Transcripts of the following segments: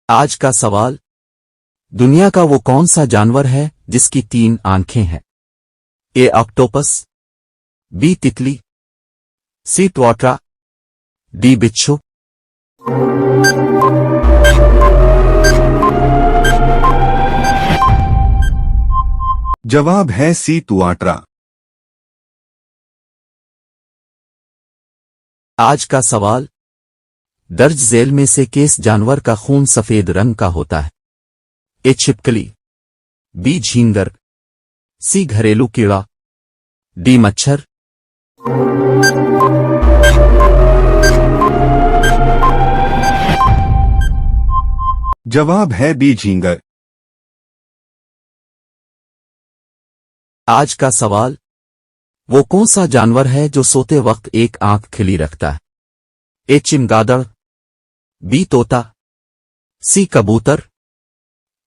आज का सवाल। दुनिया का वो कौन सा जानवर है जिसकी 3 आंखें हैं? ए ऑक्टोपस, बी तितली, सी ट्वाट्रा, डी बिच्छू। जवाब है सी तुआट्रा। आज का सवाल। दर्ज झेल में से किस जानवर का खून सफेद रंग का होता है? ए छिपकली, बी झींगर, सी घरेलू कीड़ा, डी मच्छर। जवाब है बी झींगर। आज का सवाल। वो कौन सा जानवर है जो सोते वक्त एक आंख खिली रखता है? ए चमगादड़, बी तोता, सी कबूतर,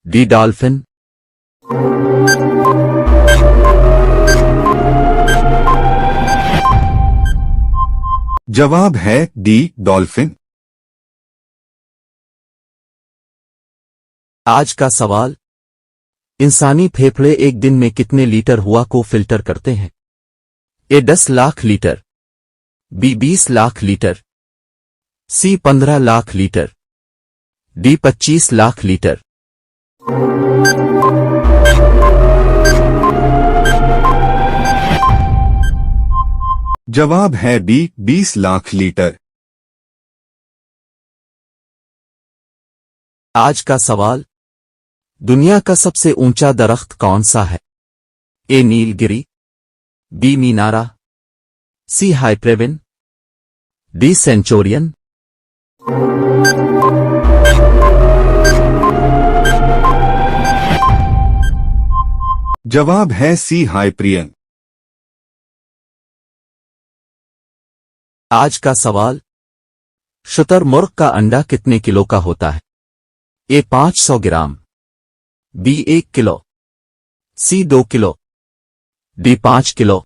डी डॉल्फिन। जवाब है डी डॉल्फिन। आज का सवाल। इंसानी फेफड़े एक दिन में कितने लीटर हवा को फिल्टर करते हैं? A 10 lakh litre, B 20 lakh litre, C 15 lakh litre, D 25 lakh litre. जवाब है बी 20 लाख लीटर। आज का सवाल। दुनिया का सबसे ऊंचा दरख्त कौन सा है? ए नीलगिरी, बी मीनारा, सी हाइप्रेविन, डी सेंचुरियन। जवाब है सी हाइप्रियन। आज का सवाल। शुतुरमुर्ग का अंडा कितने किलो का होता है? ए 500 ग्राम, बी 1 किलो, सी 2 किलो, डी 5 किलो।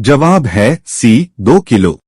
जवाब है सी 2 किलो।